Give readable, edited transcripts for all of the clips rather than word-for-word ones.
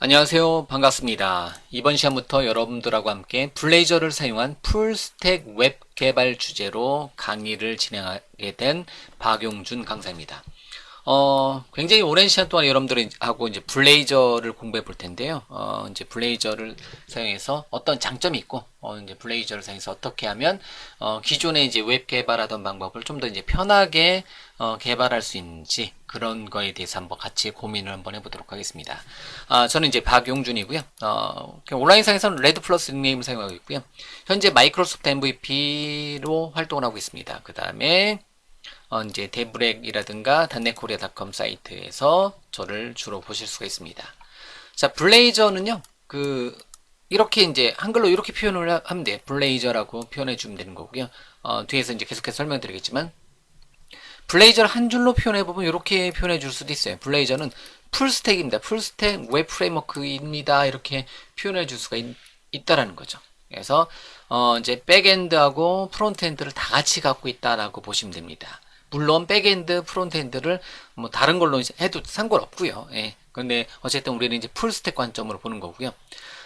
안녕하세요. 반갑습니다. 이번 시간부터 여러분들하고 함께 블레이저를 사용한 풀스택 웹 개발 주제로 강의를 진행하게 된 박용준 강사입니다. 굉장히 오랜 시간 동안 여러분들하고 이제 블레이저를 공부해 볼 텐데요. 이제 블레이저를 사용해서 어떤 장점이 있고, 이제 블레이저를 사용해서 어떻게 하면, 기존에 이제 웹 개발하던 방법을 좀 더 이제 편하게, 개발할 수 있는지, 그런 거에 대해서 한번 같이 고민을 한번 해보도록 하겠습니다. 저는 이제 박용준이고요. 온라인상에서는 레드 플러스 닉네임을 사용하고 있고요. 현재 마이크로소프트 MVP로 활동을 하고 있습니다. 그 다음에, 이제 데브렉이라든가 단넷코리아닷컴 사이트에서 저를 주로 보실 수가 있습니다. 자, 블레이저는요, 이렇게 이제 한글로 이렇게 표현을 하면 돼요. 블레이저라고 표현해 주면 되는 거고요. 뒤에서 이제 계속해서 설명드리겠지만, 블레이저를 한 줄로 표현해 보면 이렇게 표현해 줄 수도 있어요. 블레이저는 풀스택입니다. 풀스택 웹 프레임워크입니다. 이렇게 표현해 줄 수가 있다라는 거죠. 그래서 이제 백엔드하고 프론트엔드를 다 같이 갖고 있다라고 보시면 됩니다. 물론 백엔드, 프론트엔드를 뭐 다른 걸로 해도 상관없고요. 예. 근데 어쨌든 우리는 이제 풀스택 관점으로 보는 거고요.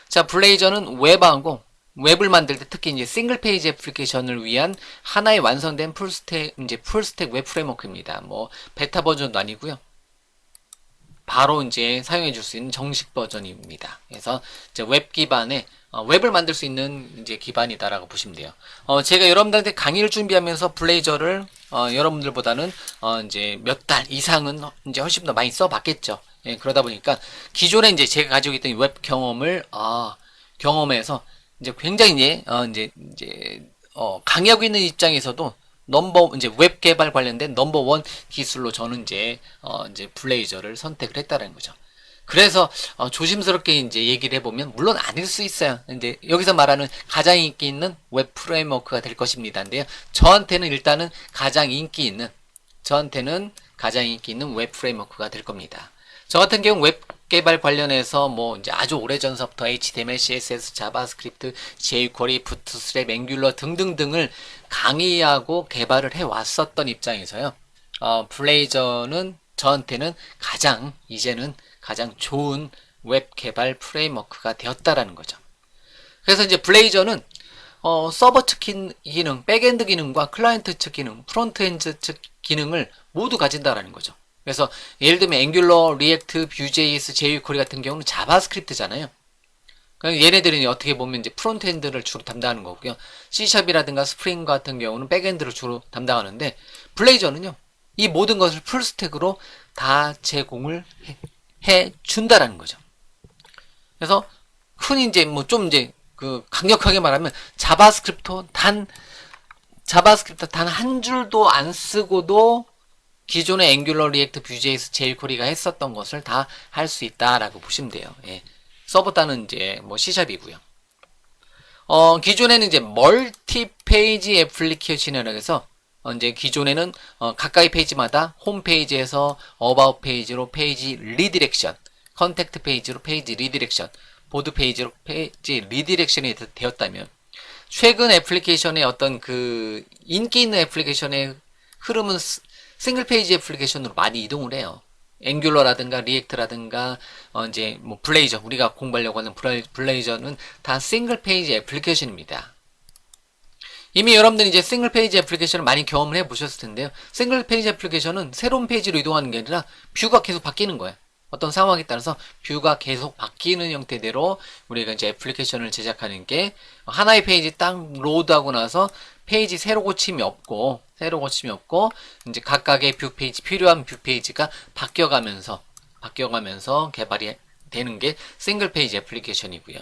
자, 블레이저는 웹을 만들 때 특히 이제 싱글 페이지 애플리케이션을 위한 하나의 완성된 풀스택 웹 프레임워크입니다. 뭐 베타 버전도 아니고요. 바로 이제 사용해 줄 수 있는 정식 버전입니다. 그래서 이제 웹 기반의 웹을 만들 수 있는 이제 기반이다라고 보시면 돼요. 제가 여러분들한테 강의를 준비하면서 블레이저를 여러분들보다는 이제 몇 달 이상은 이제 훨씬 더 많이 써봤겠죠. 예, 그러다 보니까 기존에 이제 제가 가지고 있던 웹 경험을 경험해서 이제 굉장히 강의하고 있는 입장에서도 이제 웹 개발 관련된 넘버원 기술로 저는 이제 블레이저를 선택을 했다는 거죠. 그래서 조심스럽게 이제 얘기를 해보면 물론 아닐 수 있어요. 이제 여기서 말하는 가장 인기 있는 웹 프레임워크가 될 것입니다인데요. 저한테는 가장 인기 있는 웹 프레임워크가 될 겁니다. 저 같은 경우 웹 개발 관련해서 뭐 이제 아주 오래전서부터 HTML, CSS, 자바스크립트, jQuery, 부트스트랩, 앵귤러 등등등을 강의하고 개발을 해 왔었던 입장에서요. 블레이저는 저한테는 이제는 가장 좋은 웹 개발 프레임워크가 되었다라는 거죠. 그래서 이제 블레이저는 서버 측 기능, 백엔드 기능과 클라이언트 측 기능, 프론트엔드 측 기능을 모두 가진다라는 거죠. 그래서 예를 들면 앵귤러, 리액트, 뷰.js, jQuery 같은 경우는 자바스크립트잖아요. 얘네들은 어떻게 보면 이제 프론트엔드를 주로 담당하는 거고요. C샵이라든가 스프링 같은 경우는 백엔드를 주로 담당하는데 블레이저는요. 이 모든 것을 풀스택으로 다 제공을 해 준다라는 거죠. 그래서 흔히 이제 뭐 좀 이제 강력하게 말하면 자바스크립트 단 한 줄도 안 쓰고도 기존의 앵귤러, 리액트, 뷰.js, jQuery가 했었던 것을 다 할 수 있다라고 보시면 돼요. 예. 서버단은 이제 뭐 C샵이고요. 기존에는 이제 멀티 페이지 애플리케이션이라고 해서 이제 기존에는 각각의 페이지마다 홈 페이지에서 어바웃 페이지로 페이지 리디렉션, 컨택트 페이지로 페이지 리디렉션, 보드 페이지로 페이지 리디렉션이 되었다면 최근 애플리케이션의 어떤 인기 있는 애플리케이션의 흐름은 싱글 페이지 애플리케이션으로 많이 이동을 해요. 앵귤러라든가 리액트라든가 이제 뭐 블레이저 우리가 공부하려고 하는 블레이저는 다 싱글 페이지 애플리케이션입니다. 이미 여러분들이 이제 싱글 페이지 애플리케이션을 많이 경험을 해 보셨을 텐데요. 싱글 페이지 애플리케이션은 새로운 페이지로 이동하는 게 아니라 뷰가 계속 바뀌는 거예요. 어떤 상황에 따라서 뷰가 계속 바뀌는 형태대로 우리가 이제 애플리케이션을 제작하는 게 하나의 페이지 딱 로드하고 나서 페이지 새로 고침이 없고 이제 각각의 뷰 페이지 필요한 뷰 페이지가 바뀌어가면서 개발이 되는 게 싱글 페이지 애플리케이션이고요.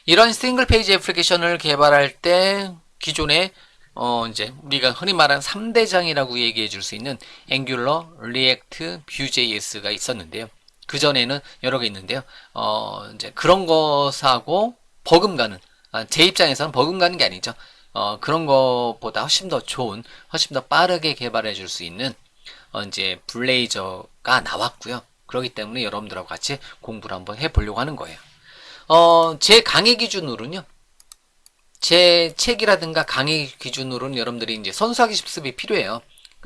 이런 싱글 페이지 애플리케이션을 개발할 때 기존에 이제 우리가 흔히 말하는 3대장이라고 얘기해 줄 수 있는 앵귤러, 리액트, 뷰.js가 있었는데요. 그 전에는 여러 개 있는데요. 이제 그런 것하고 버금가는 제 입장에서는 버금가는 게 아니죠. 그런 것보다 훨씬 더 좋은, 훨씬 더 빠르게 개발해 줄 수 있는 이제 블레이저가 나왔고요. 그렇기 때문에 여러분들하고 같이 공부를 한번 해보려고 하는 거예요. 제 강의 기준으로는요. 제 책이라든가 강의 기준으로는 여러분들이 이제 선수하기 실습이 필요해요.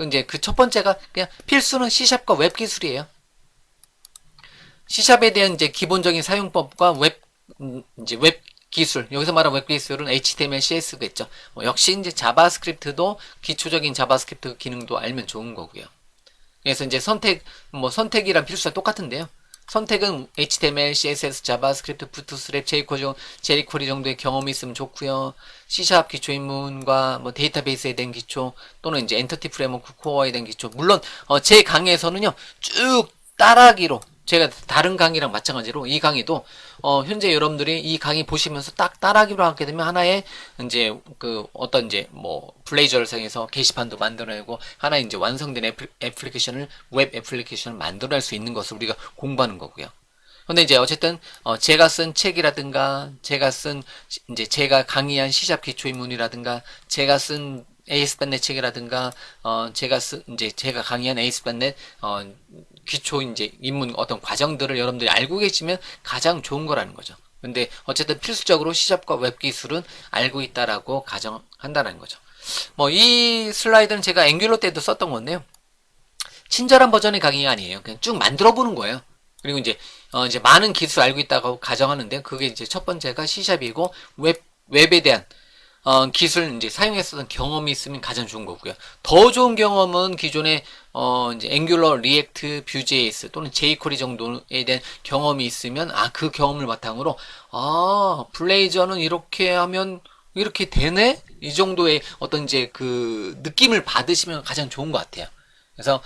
이제 그 첫 번째가 그냥 필수는 C샵과 웹 기술이에요. C샵에 대한 이제 기본적인 사용법과 이제 웹 기술, 여기서 말하는 웹 기술은 HTML, CS겠죠. 역시 이제 자바스크립트도 기초적인 자바스크립트 기능도 알면 좋은 거고요. 그래서 이제 선택이란 필수가 똑같은데요. 선택은 HTML, CSS, 자바스크립트, 부트스트랩, jQuery 정도의 경험이 있으면 좋고요. C# 기초 입문과 뭐 데이터베이스에 대한 기초 또는 이제 엔터티 프레임워크 코어에 대한 기초. 물론 제 강의에서는요 쭉 따라하기로 제가 다른 강의랑 마찬가지로 이 강의도 현재 여러분들이 이 강의 보시면서 딱 따라하기로 하게 되면 하나의 이제 어떤 이제 뭐 블레이저를 사용해서 게시판도 만들어내고 하나의 이제 완성된 애플리케이션을 웹 애플리케이션을 만들어낼 수 있는 것을 우리가 공부하는 거고요. 근데 이제 어쨌든 제가 쓴 책이라든가 제가 강의한 C# 기초 입문이라든가 제가 쓴 ASP.NET 책이라든가 제가 강의한 ASP.NET 기초 이제 입문 어떤 과정들을 여러분들이 알고 계시면 가장 좋은 거라는 거죠. 근데 어쨌든 필수적으로 C#과 웹 기술은 알고 있다라고 가정한다는 거죠. 뭐 이 슬라이드는 제가 앵귤러 때도 썼던 건데요. 친절한 버전의 강의가 아니에요. 그냥 쭉 만들어 보는 거예요. 그리고 이제 많은 기술 알고 있다고 가정하는데 그게 이제 첫 번째가 C샵이고 웹에 대한 기술 이제 사용했었던 경험이 있으면 가장 좋은 거고요. 더 좋은 경험은 기존에 이제 앵귤러, 리액트, 뷰.js 또는 jQuery 정도에 대한 경험이 있으면 그 경험을 바탕으로 블레이저는 이렇게 하면 이렇게 되네? 이 정도의 어떤 이제 그 느낌을 받으시면 가장 좋은 것 같아요. 그래서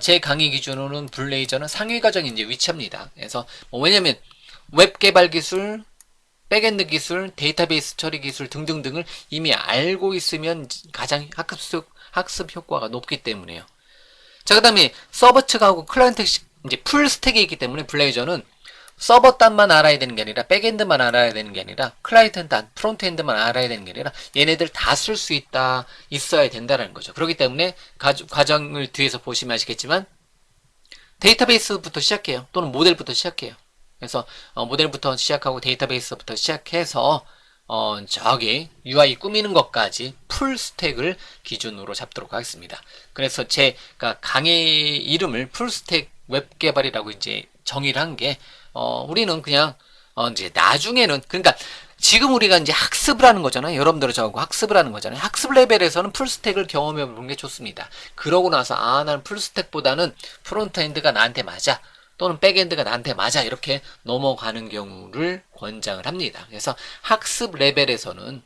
제 강의 기준으로는 블레이저는 상위 과정에 이제 위치합니다. 그래서 왜냐면 웹 개발 기술, 백엔드 기술, 데이터베이스 처리 기술 등등등을 이미 알고 있으면 가장 학습 효과가 높기 때문에요. 자, 그 다음에 서버 측하고 클라이언트 이제 풀 스택이 있기 때문에 블레이저는 서버 단만 알아야 되는 게 아니라 백엔드만 알아야 되는 게 아니라 클라이언트 단, 프론트엔드만 알아야 되는 게 아니라 얘네들 다 쓸 수 있어야 된다는 거죠. 그렇기 때문에 과정을 뒤에서 보시면 아시겠지만 데이터베이스부터 시작해요. 또는 모델부터 시작해요. 그래서 모델부터 시작하고 데이터베이스부터 시작해서 저기 UI 꾸미는 것까지 풀 스택을 기준으로 잡도록 하겠습니다. 그래서 제가 강의 이름을 풀 스택 웹 개발이라고 이제 정의를 한 게 우리는 그냥 이제 나중에는 그러니까 지금 우리가 이제 학습을 하는 거잖아요. 여러분들은 저하고 학습을 하는 거잖아요. 학습 레벨에서는 풀스택을 경험해 보는 게 좋습니다. 그러고 나서 나는 풀스택보다는 프론트엔드가 나한테 맞아. 또는 백엔드가 나한테 맞아. 이렇게 넘어가는 경우를 권장을 합니다. 그래서 학습 레벨에서는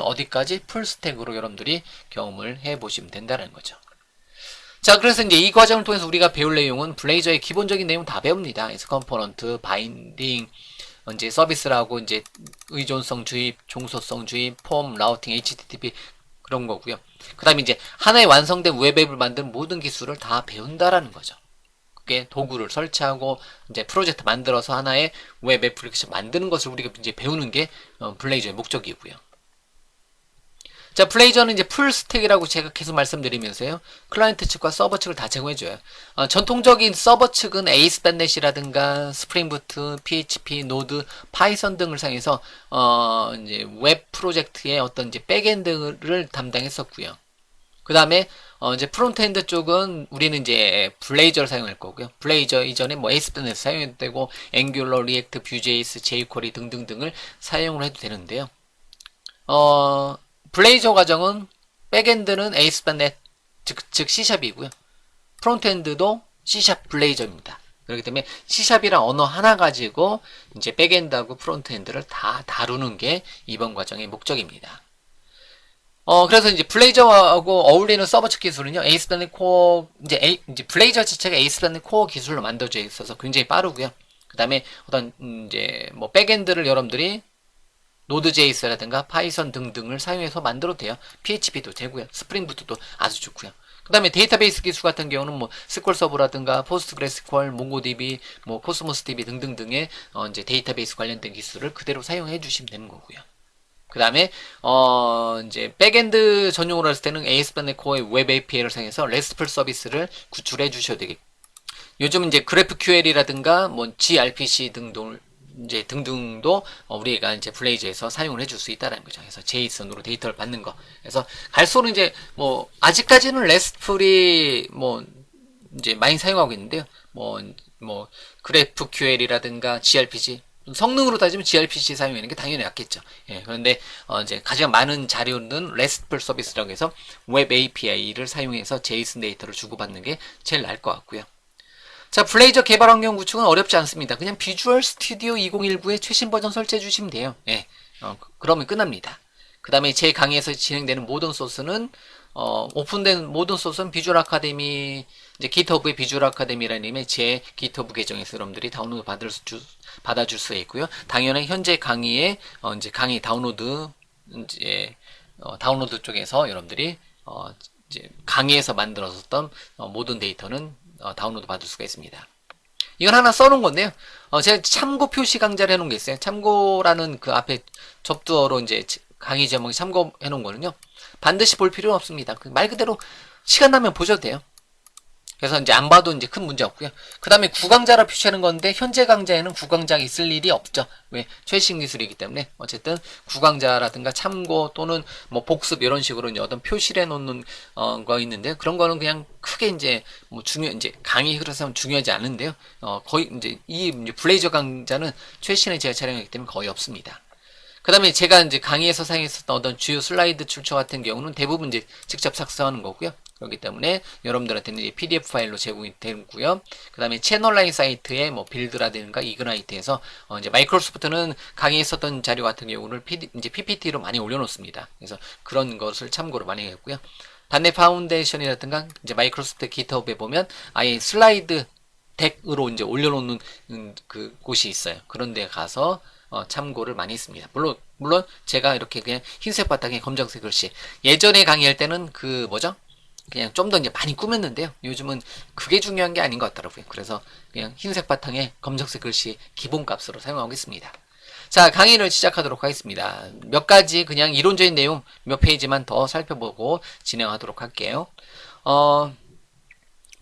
어디까지 풀스택으로 여러분들이 경험을 해 보시면 된다는 거죠. 자, 그래서 이제 이 과정을 통해서 우리가 배울 내용은 블레이저의 기본적인 내용 다 배웁니다. 그래서 컴포넌트, 바인딩, 이제 서비스라고 이제 의존성 주입, 종소성 주입, 폼, 라우팅, HTTP 그런 거고요. 그 다음에 이제 하나의 완성된 웹앱을 만드는 모든 기술을 다 배운다라는 거죠. 그게 도구를 설치하고 이제 프로젝트 만들어서 하나의 웹 애플리케이션 만드는 것을 우리가 이제 배우는 게 블레이저의 목적이고요. 자, 블레이저는 이제 풀 스택이라고 제가 계속 말씀드리면서요. 클라이언트 측과 서버 측을 다 제공해줘요. 전통적인 서버 측은 ASP.NET이라든가 스프링부트, PHP, 노드, 파이썬 등을 사용해서 이제 웹 프로젝트의 어떤 이제 백엔드를 담당했었고요. 그 다음에 이제 프론트엔드 쪽은 우리는 이제 블레이저를 사용할 거고요. 블레이저 이전에 뭐 ASP.NET 사용해도 되고 앵귤러, 리액트, 뷰.js, jQuery 등등등을 사용을 해도 되는데요. 블레이저 과정은 백엔드는 ASP.NET 즉 C샵이고요. 프론트엔드도 C샵 블레이저입니다. 그렇기 때문에 C샵이랑 언어 하나 가지고 이제 백엔드하고 프론트엔드를 다 다루는 게 이번 과정의 목적입니다. 그래서 이제 블레이저하고 어울리는 서버 측 기술은요, ASP.NET 코어, 이제 블레이저 자체가 ASP.NET 코어 기술로 만들어져 있어서 굉장히 빠르고요. 그 다음에 어떤, 이제 뭐 백엔드를 여러분들이 노드.js라든가 파이썬 등등을 사용해서 만들어도 돼요. PHP도 되고요. 스프링부트도 아주 좋고요. 그 다음에 데이터베이스 기술 같은 경우는 뭐 SQL 서버라든가 포스트그레스QL, 몽고DB, 뭐 코스모스DB 등등등의 이제 데이터베이스 관련된 기술을 그대로 사용해 주시면 되는 거고요. 그 다음에 이제 백엔드 전용으로 했을 때는 ASP.NET 코어의 웹 API를 사용해서 RESTful 서비스를 구출해 주셔야 되겠고, 요즘 이제 GraphQL이라든가 뭐 gRPC 등등도 우리가 이제 블레이저에서 사용을 해줄 수 있다는 거죠. 그래서 제이슨으로 데이터를 받는 거. 그래서 갈수록 이제 뭐 아직까지는 RESTful이 뭐 이제 많이 사용하고 있는데요. 뭐 GraphQL이라든가 gRPG, 성능으로 따지면 gRPG 사용하는 게 당연히 낫겠죠. 예, 그런데 이제 가장 많은 자료는 RESTful 서비스라고 해서 웹 API를 사용해서 JSON 데이터를 주고받는 게 제일 나을 것 같고요. 자, 블레이저 개발 환경 구축은 어렵지 않습니다. 그냥 비주얼 스튜디오 2019의 최신 버전 설치해 주시면 돼요. 예, 그러면 끝납니다. 그 다음에 제 강의에서 진행되는 모든 소스는 오픈된 모든 소스는 비주얼 아카데미, 이제 기트허브의 비주얼 아카데미라는 이름의 제 기트허브 계정에서 여러분들이 다운로드 받아줄 수가 있고요. 당연히 현재 강의에 이제 강의 다운로드 이제 다운로드 쪽에서 여러분들이 이제 강의에서 만들었던 모든 데이터는 다운로드 받을 수가 있습니다. 이건 하나 써놓은 건데요. 제가 참고 표시 강좌를 해놓은 게 있어요. 참고라는 그 앞에 접두어로 이제 강의 제목이 참고해 놓은 거는요. 반드시 볼 필요는 없습니다. 말 그대로 시간 나면 보셔도 돼요. 그래서 이제 안 봐도 이제 큰 문제 없고요. 그 다음에 구강자라 표시하는 건데 현재 강좌에는 구강자가 있을 일이 없죠. 왜? 최신 기술이기 때문에 어쨌든 구강자라든가 참고 또는 뭐 복습 이런 식으로 이제 어떤 표시를 해놓는 거 있는데 그런 거는 그냥 크게 이제 뭐 이제 강의 흐름상 중요하지 않은데요. 거의 이제 이 블레이저 강좌는 최신의 제가 촬영하기 때문에 거의 없습니다. 그 다음에 제가 이제 강의에서 사용했었던 어떤 주요 슬라이드 출처 같은 경우는 대부분 이제 직접 작성하는 거고요. 그렇기 때문에 여러분들한테는 이제 PDF 파일로 제공이 되고요. 그 다음에 채널라인 사이트에 뭐 빌드라든가 이그나이트에서 이제 마이크로소프트는 강의했었던 자료 같은 경우를 이제 PPT로 많이 올려놓습니다. 그래서 그런 것을 참고로 많이 했고요. 단넷 파운데이션이라든가 이제 마이크로소프트 기트허브에 보면 아예 슬라이드 덱으로 이제 올려놓는 그 곳이 있어요. 그런 데 가서 참고를 많이 했습니다. 물론 제가 이렇게 그냥 흰색 바탕에 검정색 글씨, 예전에 강의할 때는 그 뭐죠? 그냥 좀 더 이제 많이 꾸몄는데요. 요즘은 그게 중요한 게 아닌 것 같더라고요. 그래서 그냥 흰색 바탕에 검정색 글씨 기본값으로 사용하고 있습니다. 자, 강의를 시작하도록 하겠습니다. 몇 가지 그냥 이론적인 내용 몇 페이지만 더 살펴보고 진행하도록 할게요.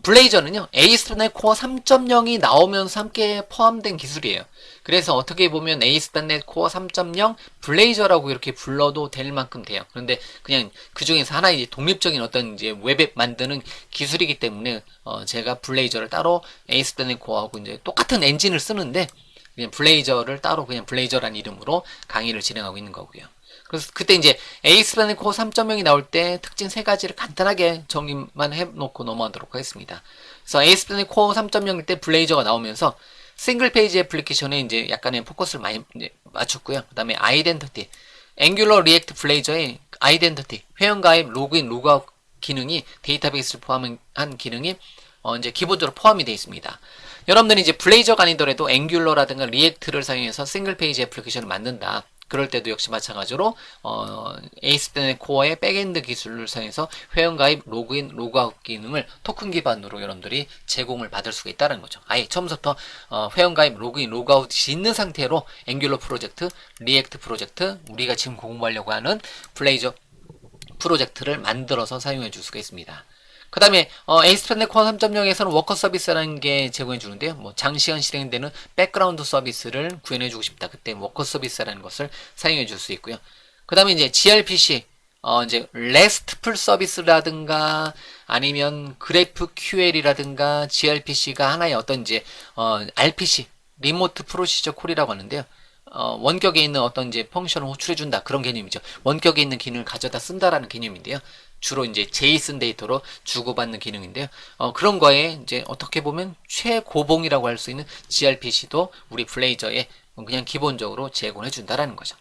블레이저는요, ASP.NET Core 3.0이 나오면서 함께 포함된 기술이에요. 그래서 어떻게 보면 ASP.NET Core 3.0 블레이저라고 이렇게 불러도 될 만큼 돼요. 그런데 그냥 그 중에서 하나의 독립적인 어떤 이제 웹앱 만드는 기술이기 때문에 제가 블레이저를 따로 ASP.NET Core하고 이제 똑같은 엔진을 쓰는데 그냥 블레이저를 따로 그냥 블레이저라는 이름으로 강의를 진행하고 있는 거고요. 그래서 그때 이제 ASP.NET Core 3.0이 나올 때 특징 세 가지를 간단하게 정리만 해놓고 넘어가도록 하겠습니다. 그래서 ASP.NET Core 3.0일 때 블레이저가 나오면서 싱글 페이지 애플리케이션에 이제 약간의 포커스를 많이 맞췄고요. 그 다음에 아이덴티티, 앵귤러 리액트 블레이저의 아이덴티티, 회원가입, 로그인, 로그아웃 기능이 데이터베이스를 포함한 기능이 이제 기본적으로 포함이 되어 있습니다. 여러분들이 이제 블레이저가 아니더라도 앵귤러라든가 리액트를 사용해서 싱글 페이지 애플리케이션을 만든다. 그럴 때도 역시 마찬가지로 ASP.NET Core의 백엔드 기술을 사용해서 회원가입, 로그인, 로그아웃 기능을 토큰 기반으로 여러분들이 제공을 받을 수가 있다는 거죠. 아예 처음부터 회원가입, 로그인, 로그아웃이 있는 상태로 앵귤러 프로젝트, 리액트 프로젝트, 우리가 지금 공부하려고 하는 블레이저 프로젝트를 만들어서 사용해 줄 수가 있습니다. 그 다음에 ASP.NET Core 3.0에서는 워커 서비스라는 게 제공해 주는데요. 뭐 장시간 실행되는 백그라운드 서비스를 구현해 주고 싶다. 그때 워커 서비스라는 것을 사용해 줄 수 있고요. 그 다음에 이제 gRPC 이제 RESTful 서비스라든가 아니면 GraphQL이라든가 gRPC가 하나의 어떤 이제 RPC 리모트 프로시저 콜이라고 하는데요. 원격에 있는 어떤 이제 펑션을 호출해준다. 그런 개념이죠. 원격에 있는 기능을 가져다 쓴다라는 개념인데요. 주로 이제 제이슨 데이터로 주고받는 기능인데요. 그런 거에 이제 어떻게 보면 최고봉이라고 할 수 있는 gRPC도 우리 블레이저에 그냥 기본적으로 제공해 준다라는 거죠.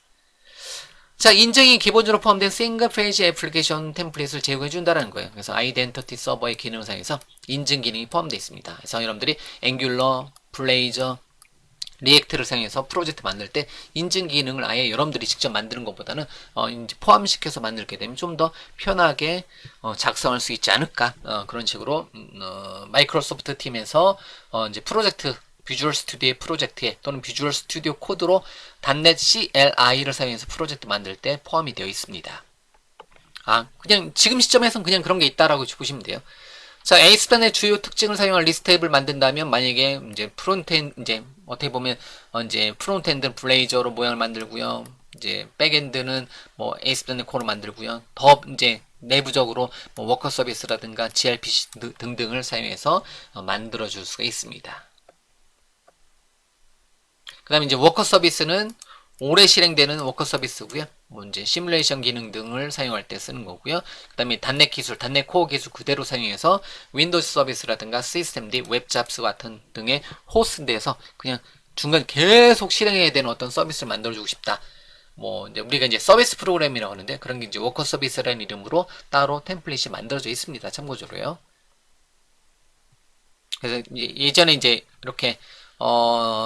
자, 인증이 기본적으로 포함된 싱글 페이지 애플리케이션 템플릿을 제공해 준다는 거예요. 그래서 아이덴티티 서버의 기능을 사용해서 인증 기능이 포함되어 있습니다. 그래서 여러분들이 앵귤러, 블레이저, 리액트를 사용해서 프로젝트 만들 때 인증 기능을 아예 여러분들이 직접 만드는 것보다는 이제 포함시켜서 만들게 되면 좀 더 편하게 작성할 수 있지 않을까, 그런 식으로 마이크로소프트 팀에서 이제 프로젝트 비주얼 스튜디오 프로젝트에 또는 비주얼 스튜디오 코드로 .NET CLI를 사용해서 프로젝트 만들 때 포함이 되어 있습니다. 그냥 지금 시점에서는 그냥 그런 게 있다라고 보시면 돼요. 자, ASP.NET 주요 특징을 사용한 리스트 앱을 만든다면 만약에 이제 프론트엔드 이제 어떻게 보면 이제 프론트엔드 블레이저로 모양을 만들고요. 이제 백엔드는 뭐 ASP.NET Core로 만들고요. 더 이제 내부적으로 뭐 워커 서비스라든가 gRPC 등등을 사용해서 만들어 줄 수가 있습니다. 그 다음에 이제 워커 서비스는 오래 실행되는 워커 서비스고요. 뭐 이제 시뮬레이션 기능 등을 사용할 때 쓰는 거고요. 그 다음에 단넷 기술, 단넷 코어 기술 그대로 사용해서 윈도우 서비스라든가 시스템D, 웹잡스 같은 등의 호스트에서 그냥 중간 계속 실행해야 되는 어떤 서비스를 만들어주고 싶다. 뭐 이제 우리가 이제 서비스 프로그램이라고 하는데 그런 게 이제 워커 서비스라는 이름으로 따로 템플릿이 만들어져 있습니다. 참고적으로요. 그래서 예전에 이제 이렇게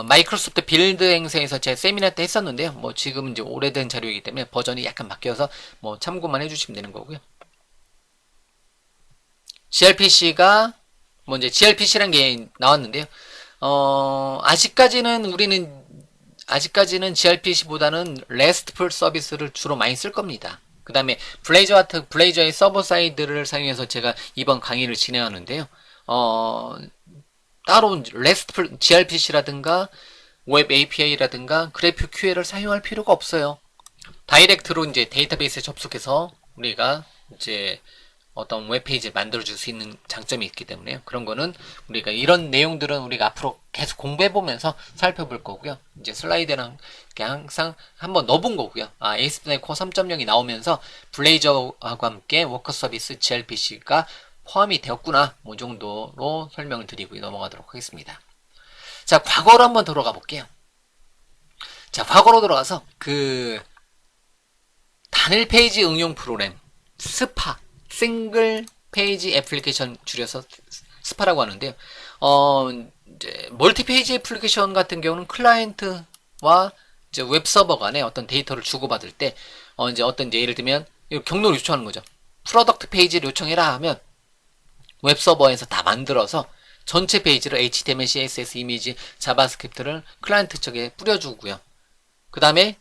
마이크로소프트 빌드 행사에서 제가 세미나 때 했었는데요. 뭐 지금은 이제 오래된 자료이기 때문에 버전이 약간 바뀌어서 뭐 참고만 해주시면 되는 거고요. gRPC가 뭐 이제 gRPC란 게 나왔는데요. 아직까지는 gRPC보다는 RESTful 서비스를 주로 많이 쓸 겁니다. 그 다음에 블레이저의 서버 사이드를 사용해서 제가 이번 강의를 진행하는데요. 따로 RESTful gRPC라든가 웹 API라든가 GraphQL을 사용할 필요가 없어요. 다이렉트로 이제 데이터베이스에 접속해서 우리가 이제 어떤 웹페이지를 만들어줄 수 있는 장점이 있기 때문에 그런 거는 우리가 이런 내용들은 우리가 앞으로 계속 공부해보면서 살펴볼 거고요. 이제 슬라이드랑 항상 한번 넣어본 거고요. ASP.NET Core 3.0이 나오면서 블레이저하고 함께 워커 서비스 gRPC가 포함이 되었구나. 뭐 정도로 설명을 드리고 넘어가도록 하겠습니다. 자, 과거로 한번 들어가 볼게요. 자, 과거로 들어가서 단일 페이지 응용 프로그램 스파 싱글 페이지 애플리케이션 줄여서 스파라고 하는데요. 이제 멀티 페이지 애플리케이션 같은 경우는 클라이언트와 이제 웹 서버 간에 어떤 데이터를 주고받을 때 이제 예를 들면 경로를 요청하는 거죠. 프로덕트 페이지를 요청해라 하면 웹 서버에서 다 만들어서 전체 페이지를 HTML, CSS, 이미지, 자바스크립트를 클라이언트 쪽에 뿌려주고요. 그 다음에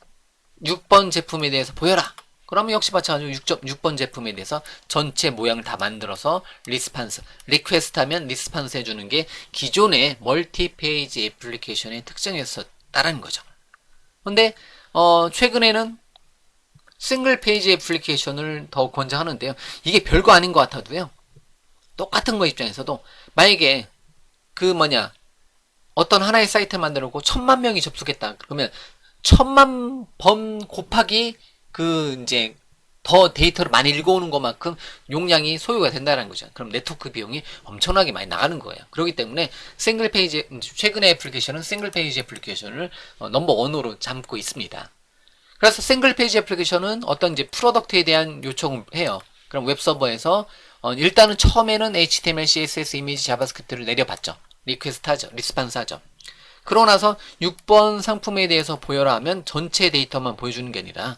6번 제품에 대해서 보여라. 그러면 역시 마찬가지로 6번 제품에 대해서 전체 모양을 다 만들어서 리스판스, 리퀘스트 하면 리스판스 해주는 게 기존의 멀티 페이지 애플리케이션의 특징이었다라는 거죠. 근데 최근에는 싱글 페이지 애플리케이션을 더 권장하는데요. 이게 별거 아닌 것 같아도요. 똑같은 거 입장에서도 만약에 어떤 하나의 사이트 만들고 1000만 명이 접속했다. 그러면 1000만 번 곱하기 이제 더 데이터를 많이 읽어오는 것만큼 용량이 소요가 된다는 거죠. 그럼 네트워크 비용이 엄청나게 많이 나가는 거예요. 그렇기 때문에 최근의 애플리케이션은 싱글 페이지 애플리케이션을 넘버 원으로 잡고 있습니다. 그래서 싱글 페이지 애플리케이션은 어떤 이제 프로덕트에 대한 요청을 해요. 그럼 웹 서버에서 일단은 처음에는 HTML, CSS, 이미지, 자바스크립트를 내려봤죠. 리퀘스트 하죠. 리스판스 하죠. 그러고 나서 6번 상품에 대해서 보여라 하면 전체 데이터만 보여주는 게 아니라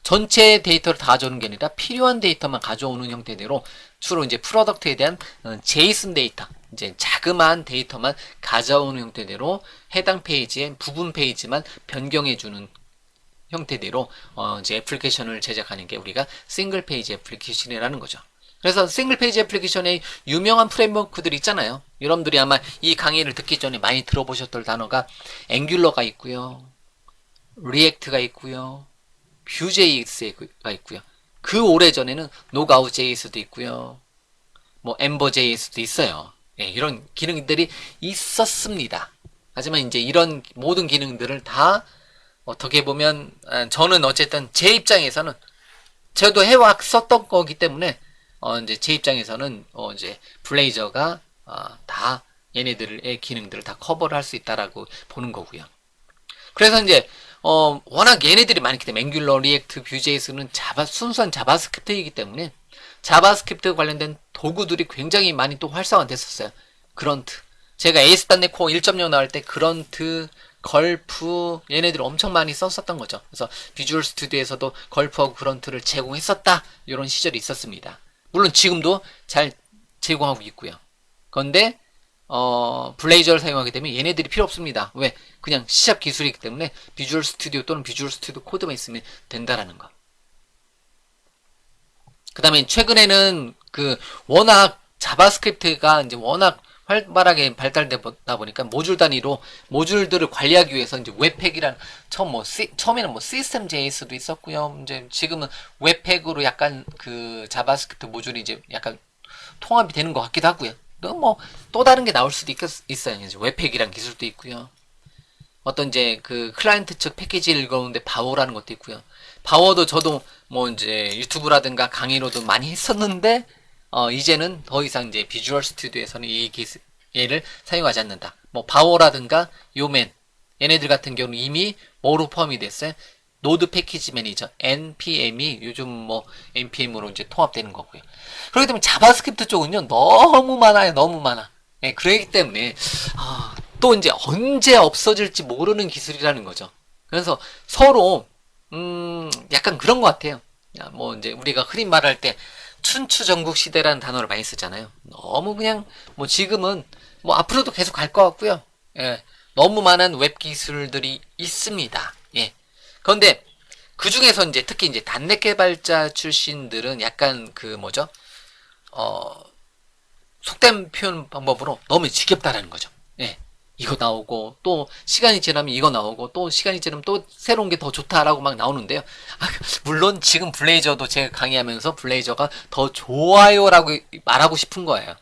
전체 데이터를 다 가져오는 게 아니라 필요한 데이터만 가져오는 형태대로 주로 이제 프로덕트에 대한 JSON 데이터, 이제 자그마한 데이터만 가져오는 형태대로 해당 페이지의 부분 페이지만 변경해주는 형태대로 이제 애플리케이션을 제작하는 게 우리가 싱글 페이지 애플리케이션이라는 거죠. 그래서 싱글 페이지 애플리케이션의 유명한 프레임워크들 있잖아요. 여러분들이 아마 이 강의를 듣기 전에 많이 들어보셨던 단어가 앵귤러가 있고요. 리액트가 있고요. 뷰JS가 있고요. 그 오래전에는 노가웃JS도 있고요. 뭐 엠버JS도 있어요. 예, 이런 기능들이 있었습니다. 하지만 이제 이런 모든 기능들을 다 어떻게 보면 저는 어쨌든 제 입장에서는 저도 해왔었던 거기 때문에 이제 제 입장에서는 이제 블레이저가 다 얘네들의 기능들을 다 커버를 할 수 있다라고 보는 거고요. 그래서 이제 워낙 얘네들이 많기 때문에 앵귤러, 리액트, 뷰JS는 순수한 자바스크립트이기 때문에 자바스크립트 관련된 도구들이 굉장히 많이 또 활성화됐었어요. 그런트. 제가 ASP.NET Core 1.0 나올 때 그런트, 걸프 얘네들 엄청 많이 썼었던 거죠. 그래서 비주얼 스튜디오에서도 걸프하고 그런트를 제공했었다. 이런 시절이 있었습니다. 물론 지금도 잘 제공하고 있고요. 그런데 블레이저를 사용하게 되면 얘네들이 필요 없습니다. 왜? 그냥 시작 기술이기 때문에 비주얼 스튜디오 또는 비주얼 스튜디오 코드만 있으면 된다라는 거. 그 다음에 최근에는 워낙 자바스크립트가 이제 워낙 활발하게 발달되다 보니까 모듈 단위로 모듈들을 관리하기 위해서 이제 웹팩이란 처음에는 뭐 시스템 JS도 있었고요. 이제 지금은 웹팩으로 약간 그 자바스크립트 모듈이 이제 약간 통합이 되는 것 같기도 하고요. 또 뭐 또 다른 게 나올 수도 있어요. 이제 웹팩이란 기술도 있고요. 어떤 이제 그 클라이언트 측 패키지를 읽어오는데 바워라는 것도 있고요. 바워도 저도 뭐 이제 유튜브라든가 강의로도 많이 했었는데 이제는 더 이상 이제 비주얼 스튜디오에서는 이 얘를 사용하지 않는다. 뭐 바워라든가 요맨 얘네들 같은 경우는 이미 뭐로 포함이 됐어요? 노드 패키지 매니저 NPM이 요즘 뭐 NPM으로 이제 통합되는 거고요. 그렇기 때문에 자바스크립트 쪽은요 너무 많아요, 너무 많아. 네, 그렇기 때문에 또 이제 언제 없어질지 모르는 기술이라는 거죠. 그래서 서로 약간 그런 것 같아요. 뭐 이제 우리가 흔히 말할 때 춘추전국 시대라는 단어를 많이 쓰잖아요. 너무 그냥 뭐 지금은 뭐 앞으로도 계속 갈 것 같고요. 예, 너무 많은 웹 기술들이 있습니다. 예. 그런데 그 중에서 이제 특히 이제 단넷 개발자 출신들은 약간 그 뭐죠? 속된 표현 방법으로 너무 지겹다라는 거죠. 예. 이거 나오고 또 시간이 지나면 이거 나오고 또 시간이 지나면 또 새로운 게 더 좋다라고 막 나오는데요. 물론 지금 블레이저도 제가 강의하면서 블레이저가 더 좋아요라고 말하고 싶은 거예요.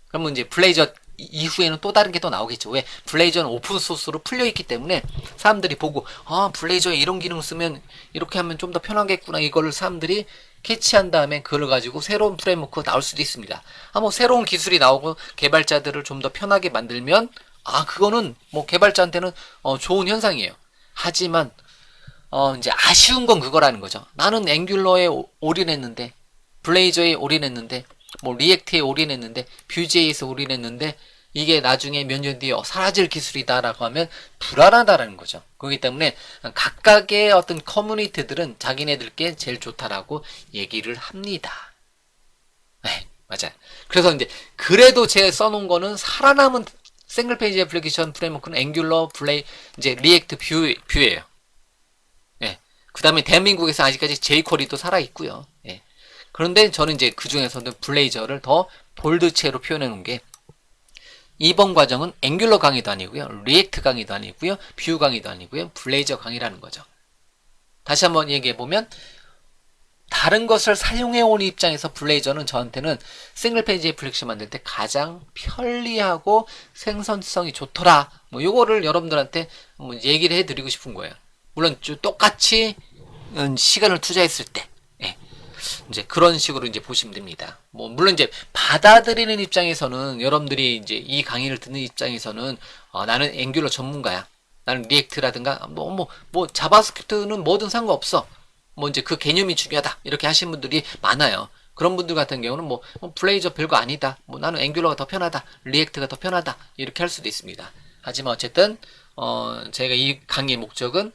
그러면 이제 블레이저 이후에는 또 다른 게 또 나오겠죠. 왜? 블레이저는 오픈소스로 풀려있기 때문에 사람들이 보고 블레이저에 이런 기능 쓰면 이렇게 하면 좀 더 편하겠구나 이거를 사람들이 캐치한 다음에 그걸 가지고 새로운 프레임워크가 나올 수도 있습니다. 뭐 새로운 기술이 나오고 개발자들을 좀 더 편하게 만들면 그거는 뭐 개발자한테는 좋은 현상이에요. 하지만 이제 아쉬운 건 그거라는 거죠. 나는 앵귤러에 올인했는데 블레이저에 올인했는데 뭐 리액트에 올인했는데 뷰제이에서 올인했는데 이게 나중에 몇 년 뒤에 사라질 기술이다라고 하면 불안하다라는 거죠. 그렇기 때문에 각각의 어떤 커뮤니티들은 자기네들께 제일 좋다라고 얘기를 합니다. 네, 맞아요. 그래서 이제 그래도 제가 써놓은 거는 살아남은 싱글 페이지 애플리케이션 프레임워크는 앵귤러, 이제 리액트 뷰예요. 예. 그 다음에 대한민국에서 아직까지 jQuery도 살아있고요. 예. 그런데 저는 이제 그 중에서도 블레이저를 더 볼드체로 표현해 놓은 게 이번 과정은 앵귤러 강의도 아니고요. 리액트 강의도 아니고요. 뷰 강의도 아니고요. 블레이저 강의라는 거죠. 다시 한번 얘기해 보면 다른 것을 사용해 온 입장에서 블레이저는 저한테는 싱글 페이지 애플리케이션 만들 때 가장 편리하고 생산성이 좋더라. 뭐 요거를 여러분들한테 뭐 얘기를 해 드리고 싶은 거예요. 물론 똑같이 시간을 투자했을 때 이제 그런 식으로 이제 보시면 됩니다. 뭐 물론 이제 받아들이는 입장에서는 여러분들이 이제 이 강의를 듣는 입장에서는 나는 앵귤러 전문가야. 나는 리액트라든가 뭐 자바스크립트는 뭐든 상관없어. 뭐 이제 그 개념이 중요하다. 이렇게 하시는 분들이 많아요. 그런 분들 같은 경우는 뭐 블레이저 별거 아니다. 뭐 나는 앵귤러가 더 편하다. 리액트가 더 편하다. 이렇게 할 수도 있습니다. 하지만 어쨌든 제가 이 강의의 목적은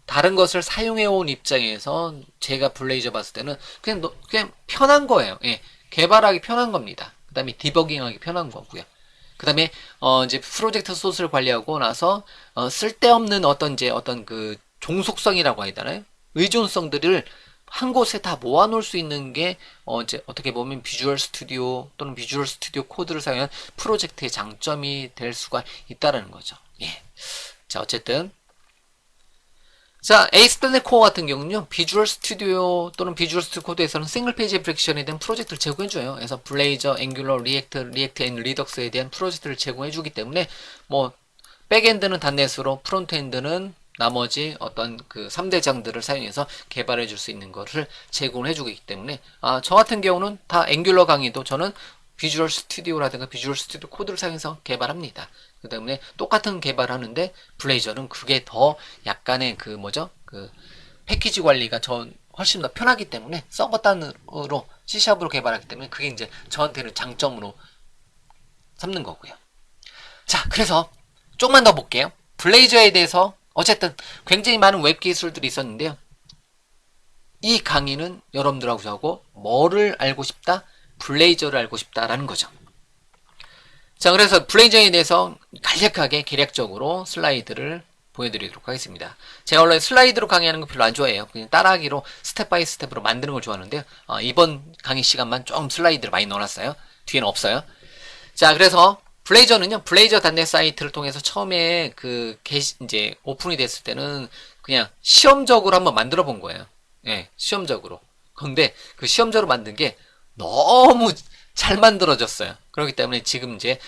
다른 것을 사용해 온 입장에서 제가 블레이저 봤을 때는 그냥 편한 거예요. 예. 개발하기 편한 겁니다. 그 다음에 디버깅하기 편한 거고요. 그 다음에 이제 프로젝트 소스를 관리하고 나서 쓸데없는 어떤 그 종속성이라고 해야 되나요? 의존성들을 한 곳에 다 모아놓을 수 있는 게 이제 어떻게 보면 비주얼 스튜디오 또는 비주얼 스튜디오 코드를 사용한 프로젝트의 장점이 될 수가 있다는 거죠. 예. 자, 어쨌든 자, 에이스.NET 코어 같은 경우는요, 비주얼 스튜디오 또는 비주얼 스튜디오 코드에서는 싱글 페이지 애플리케이션에 대한 프로젝트를 제공해줘요. 그래서 블레이저, 앵귤러, 리액트 앤 리덕스에 대한 프로젝트를 제공해주기 때문에, 뭐, 백엔드는 단넷으로, 프론트엔드는 나머지 어떤 그 3대장들을 사용해서 개발해줄 수 있는 것을 제공을 해주고 있기 때문에, 저 같은 경우는 다 앵귤러 강의도 저는 비주얼 스튜디오라든가 비주얼 스튜디오 코드를 사용해서 개발합니다. 그 때문에 똑같은 개발하는데 블레이저는 그게 더 약간의 그 뭐죠? 그 패키지 관리가 훨씬 더 편하기 때문에 서버 단으로 C샵으로 개발하기 때문에 그게 이제 저한테는 장점으로 삼는 거고요. 자, 그래서 조금만 더 볼게요. 블레이저에 대해서 어쨌든 굉장히 많은 웹 기술들이 있었는데요. 이 강의는 여러분들하고 저하고 뭐를 알고 싶다? 블레이저를 알고 싶다라는 거죠. 자, 그래서 블레이저에 대해서 간략하게 계략적으로 슬라이드를 보여드리도록 하겠습니다. 제가 원래 슬라이드로 강의하는 거 별로 안 좋아해요. 그냥 따라하기로 스텝 바이 스텝으로 만드는 걸 좋아하는데요. 이번 강의 시간만 좀 슬라이드를 많이 넣어놨어요. 뒤에는 없어요. 자, 그래서 블레이저는요, 블레이저.net 사이트를 통해서 처음에 이제 오픈이 됐을 때는 그냥 시험적으로 한번 만들어 본 거예요. 예, 시험적으로. 근데 그 시험적으로 만든 게 너무 잘 만들어졌어요. 그렇기 때문에 지금 이제,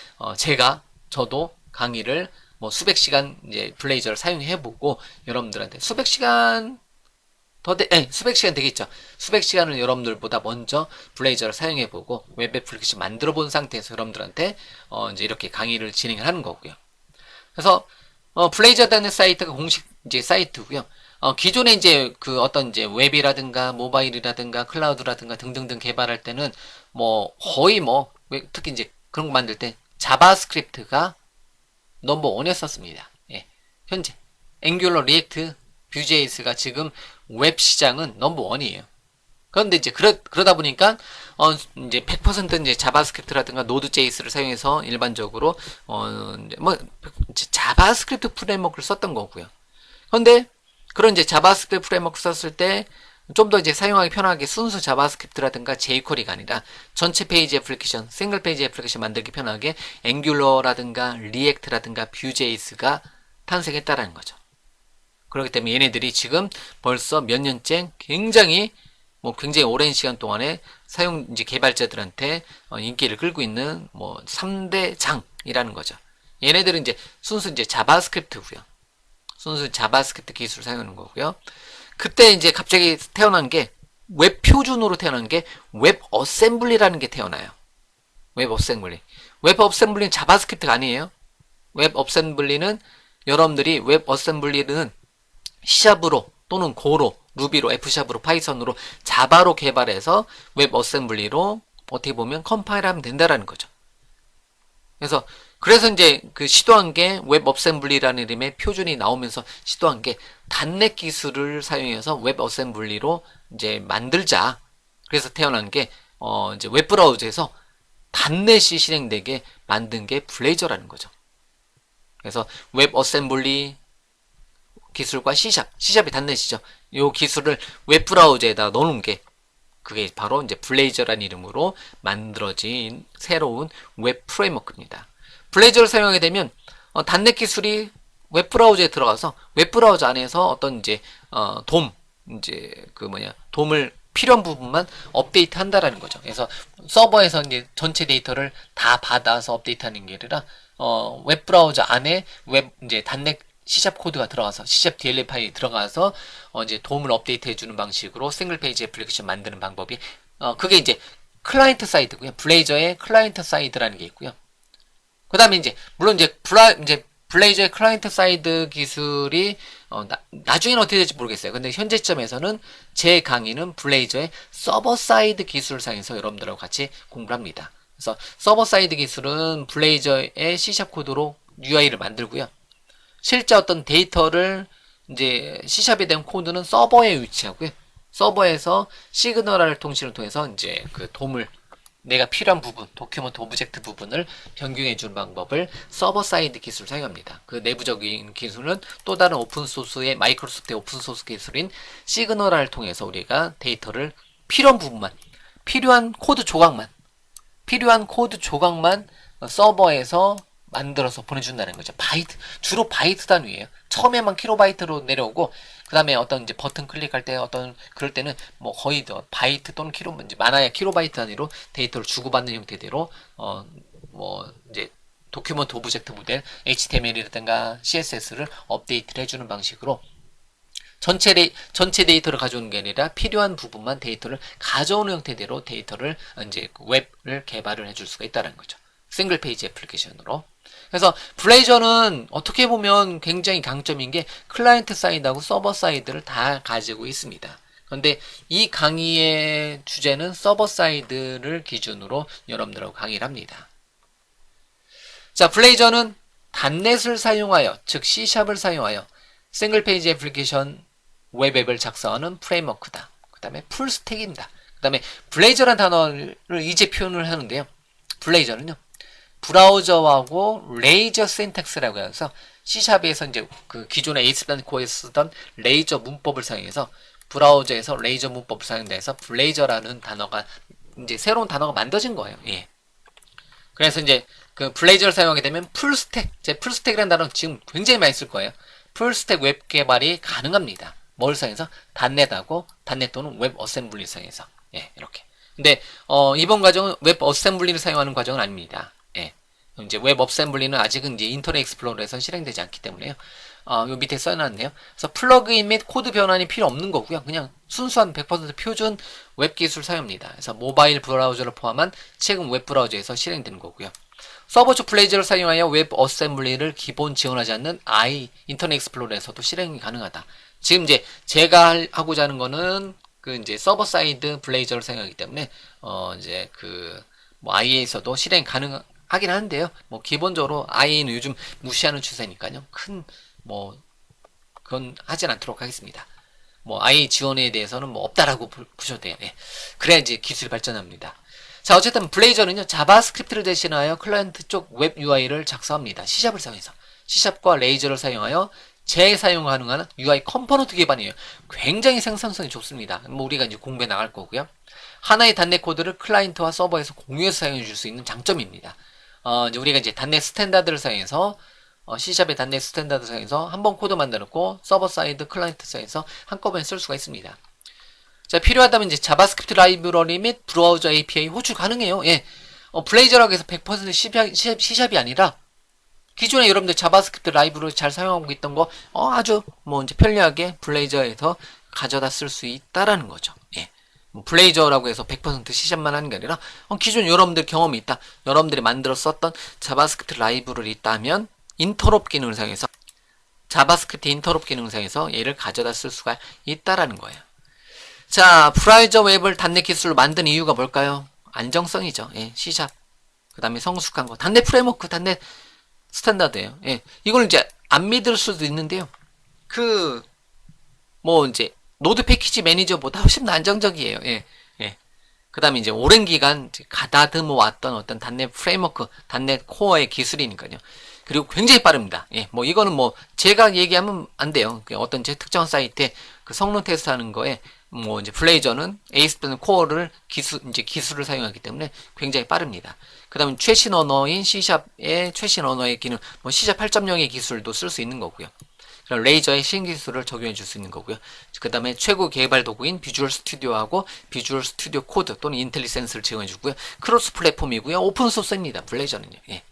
저도 강의를 뭐 수백 시간 이제 블레이저를 사용해보고 여러분들한테 수백 시간 되겠죠. 수백 시간을 여러분들보다 먼저 블레이저를 사용해보고 웹 애플리케이션 만들어본 상태에서 여러분들한테 이제 이렇게 강의를 진행을 하는 거고요. 그래서 블레이저.net 사이트가 공식 이제 사이트고요. 기존에 이제 그 어떤 이제 웹이라든가 모바일이라든가 클라우드라든가 등등등 개발할 때는 뭐 거의 뭐 특히 이제 그런 거 만들 때 자바스크립트가 넘버 원이었었습니다. 예, 현재 앵귤러, 리액트, 뷰제이스가 지금 웹 시장은 넘버 원이에요. 그런데 이제 그러다 보니까 이제 100% 이제 자바스크립트라든가 노드.js를 사용해서 일반적으로 이제 뭐 자바스크립트 프레임워크를 썼던 거고요. 그런데 그런 이제 자바스크립트 프레임워크 썼을 때 좀 더 이제 사용하기 편하게 순수 자바스크립트라든가 jQuery가 아니라 전체 페이지 애플리케이션, 싱글 페이지 애플리케이션 만들기 편하게 앵귤러라든가 리액트라든가 뷰제이스가 탄생했다라는 거죠. 그렇기 때문에 얘네들이 지금 벌써 몇 년째 굉장히 오랜 시간 동안에 사용 이제 개발자들한테 인기를 끌고 있는 3대 장이라는 거죠. 얘네들은 이제 순수 이제 자바스크립트고요. 순수 자바스크립트 기술을 사용하는 거고요. 그때 이제 갑자기 태어난 게 웹 표준으로 태어난 게 웹 어셈블리라는 게 태어나요. 웹 어셈블리. 웹 어셈블리는 자바스크립트가 아니에요. 웹 어셈블리는 여러분들이 웹 어셈블리는 C샵으로 또는 고로, 루비로, F샵으로, 파이썬으로, 자바로 개발해서 웹 어셈블리로 어떻게 보면 컴파일하면 된다라는 거죠. 그래서 이제 그 시도한 게 웹 어셈블리라는 이름의 표준이 나오면서 시도한 게 단넷 기술을 사용해서 웹 어셈블리로 이제 만들자. 그래서 태어난 게 이제 웹 브라우저에서 단넷이 실행되게 만든 게 블레이저라는 거죠. 그래서 웹 어셈블리 기술과 C샵이 단넷이죠. 이 기술을 웹 브라우저에다 넣어놓은 게 그게 바로 이제 블레이저라는 이름으로 만들어진 새로운 웹 프레임워크입니다. 블레이저를 사용하게 되면 단넷 기술이 웹 브라우저에 들어가서 웹 브라우저 안에서 어떤 이제 돔을 필요한 부분만 업데이트 한다라는 거죠. 그래서 서버에서 이제 전체 데이터를 다 받아서 업데이트하는 게 아니라 웹 브라우저 안에 이제 단넷 C샵 코드가 들어가서 C샵 DLL 파일이 들어가서 이제 돔을 업데이트 해주는 방식으로 싱글 페이지 애플리케이션 만드는 방법이 그게 이제 클라이언트 사이드고요. 블레이저의 클라이언트 사이드라는 게 있고요. 그 다음에 이제 물론 이제 블레이저의 클라이언트 사이드 기술이 나중에는 어떻게 될지 모르겠어요. 근데 현재 시점에서는 제 강의는 블레이저의 서버 사이드 기술을 사용해서 여러분들하고 같이 공부를 합니다. 그래서 서버 사이드 기술은 블레이저의 C샵 코드로 UI를 만들고요. 실제 어떤 데이터를 이제 C샵에 대한 코드는 서버에 위치하고요. 서버에서 시그널 통신을 통해서 이제 그 돔을 내가 필요한 부분, 도큐먼트 오브젝트 부분을 변경해 주는 방법을 서버 사이드 기술을 사용합니다. 그 내부적인 기술은 또 다른 오픈소스의 마이크로소프트의 오픈소스 기술인 시그널을 통해서 우리가 데이터를 필요한 부분만, 필요한 코드 조각만 서버에서 만들어서 보내준다는 거죠. 주로 바이트 단위예요. 처음에만 킬로바이트로 내려오고, 그 다음에 어떤 이제 버튼 클릭할 때 그럴 때는 뭐 거의 바이트 또는 많아야 킬로바이트 단위로 데이터를 주고받는 형태대로, 이제 도큐먼트 오브젝트 모델, HTML이라든가 CSS를 업데이트를 해주는 방식으로 전체 데이터를 가져오는 게 아니라 필요한 부분만 데이터를 가져오는 형태대로 데이터를 이제 웹을 개발을 해줄 수가 있다는 거죠. 싱글 페이지 애플리케이션으로. 그래서 블레이저는 어떻게 보면 굉장히 강점인 게 클라이언트 사이드하고 서버 사이드를 다 가지고 있습니다. 그런데 이 강의의 주제는 서버 사이드를 기준으로 여러분들하고 강의를 합니다. 자, 블레이저는 단넷을 사용하여, 즉 C샵을 사용하여 싱글 페이지 애플리케이션 웹앱을 작성하는 프레임워크다. 그 다음에 풀스택입니다. 그 다음에 블레이저라는 단어를 이제 표현을 하는데요. 블레이저는요, 브라우저하고 레이저 신텍스라고 해서 C샵에서 이제 그 기존의 에이스플랜코에서 쓰던 레이저 문법을 사용해서 브라우저에서 레이저 문법을 사용해서 블레이저라는 단어가 이제 새로운 단어가 만들어진 거예요. 예. 그래서 이제 그 블레이저를 사용하게 되면 풀스택, 제 풀스택이라는 단어 지금 굉장히 많이 쓸 거예요. 풀스택 웹 개발이 가능합니다. 뭘 사용해서? 단넷하고 단넷 또는 웹 어셈블리 사용해서. 예, 이렇게. 근데 이번 과정은 웹 어셈블리를 사용하는 과정은 아닙니다. 예. 이제 웹 어셈블리는 아직은 이제 인터넷 익스플로러에서 실행되지 않기 때문에요. 요 밑에 써놨네요. 그래서 플러그인 및 코드 변환이 필요 없는 거고요. 그냥 순수한 100% 표준 웹 기술 사용입니다. 그래서 모바일 브라우저를 포함한 최근 웹 브라우저에서 실행되는 거고요. 서버 쪽 블레이저를 사용하여 웹 어셈블리를 기본 지원하지 않는 인터넷 익스플로러에서도 실행이 가능하다. 지금 이제 제가 하고자 하는 거는 그 이제 서버 사이드 블레이저를 사용하기 때문에 이제 그 뭐 IE에서도 실행 가능하긴 하는데요. 뭐 기본적으로 IE는 요즘 무시하는 추세니까요. 큰 뭐 그건 하진 않도록 하겠습니다. 뭐 IE 지원에 대해서는 뭐 없다라고 보셔도 돼요. 예. 그래야지 기술이 발전합니다. 자, 어쨌든 블레이저는요, 자바스크립트를 대신하여 클라이언트 쪽 웹 UI를 작성합니다. C샵을 사용해서. C샵과 레이저를 사용하여 재사용 가능한 UI 컴포넌트 기반이에요. 굉장히 생산성이 좋습니다. 뭐 우리가 이제 공부해 나갈 거고요. 하나의 단넷 코드를 클라이언트와 서버에서 공유해서 사용해 줄 수 있는 장점입니다. 이제 우리가 이제 단넷 스탠다드를 사용해서 C샵의 단넷 스탠다드 사용해서 한번 코드 만들었고 서버 사이드 클라이언트 사이에서 한꺼번에 쓸 수가 있습니다. 자, 필요하다면 이제 자바스크립트 라이브러리 및 브라우저 API 호출 가능해요. 예. 블레이저라고 해서 100% C샵이 아니라 기존에 여러분들 자바스크립트 라이브러리 잘 사용하고 있던 거 아주 뭐 이제 편리하게 블레이저에서 가져다 쓸 수 있다라는 거죠. 예. 뭐 블레이저라고 해서 100% C샵만 하는 게 아니라 기존 여러분들 경험이 있다. 여러분들이 만들어 썼던 자바스크립트 라이브러리 있다면 인터롭 기능을 사용해서 자바스크립트 인터롭 기능을 사용해서 얘를 가져다 쓸 수가 있다라는 거예요. 자, 브라우저 웹을 단넷 기술로 만든 이유가 뭘까요? 안정성이죠. 예, C샵. 그 다음에 성숙한 거. 단넷 프레임워크, 단넷 스탠다드예요. 예, 이걸 이제 안 믿을 수도 있는데요. 뭐 이제 노드 패키지 매니저보다 훨씬 더 안정적이에요. 예, 예. 그 다음에 이제 오랜 기간 가다듬어 왔던 어떤 단넷 프레임워크, 단넷 코어의 기술이니까요. 그리고 굉장히 빠릅니다. 예, 뭐 이거는 뭐 제가 얘기하면 안 돼요. 어떤 제 특정 사이트에 그 성능 테스트 하는 거에 뭐 이제 블레이저는 ASP.NET 코어를 기술을 사용하기 때문에 굉장히 빠릅니다. 그 다음에 최신 언어인 C샵의 최신 언어의 기능, 뭐 C샵 8.0의 기술도 쓸 수 있는 거고요. 그럼 레이저의 신기술을 적용해 줄 수 있는 거고요. 그 다음에 최고 개발 도구인 비주얼 스튜디오하고 비주얼 스튜디오 코드 또는 인텔리센스를 제공해 주고요. 크로스 플랫폼이고요. 오픈소스입니다. 블레이저는요. 예.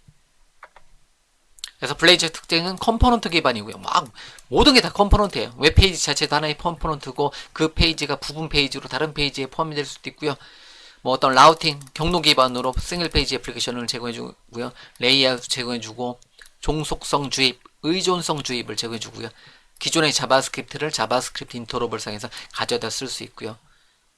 그래서 블레이저의 특징은 컴포넌트 기반이고요. 막 모든 게 다 컴포넌트예요. 웹페이지 자체도 하나의 컴포넌트고 그 페이지가 부분 페이지로 다른 페이지에 포함이 될 수도 있고요. 뭐 어떤 라우팅, 경로 기반으로 싱글 페이지 애플리케이션을 제공해 주고요. 레이아웃 제공해 주고 종속성 주입, 의존성 주입을 제공해 주고요. 기존의 자바스크립트를 자바스크립트 인터롭을 사용해서 가져다 쓸 수 있고요.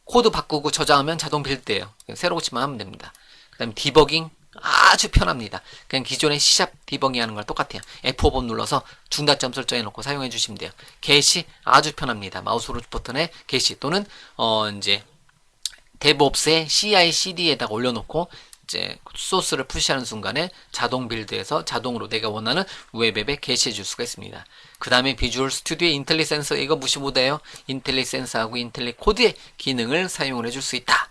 코드 바꾸고 저장하면 자동 빌드예요. 새로 고치만 하면 됩니다. 그 다음에 디버깅 아주 편합니다. 그냥 기존의 C샵 디버깅 하는 거랑 똑같아요. F5번 눌러서 중단점 설정해 놓고 사용해 주시면 돼요. 게시 아주 편합니다. 마우스 오른쪽 버튼에 게시 또는 이제 DevOps의 CI/CD에다가 올려놓고 이제 소스를 푸시하는 순간에 자동 빌드에서 자동으로 내가 원하는 웹앱에 게시해 줄 수가 있습니다. 그 다음에 비주얼 스튜디오의 인텔리센스 이거 무시 못해요. 인텔리센스하고 인텔리코드의 기능을 사용을 해줄 수 있다.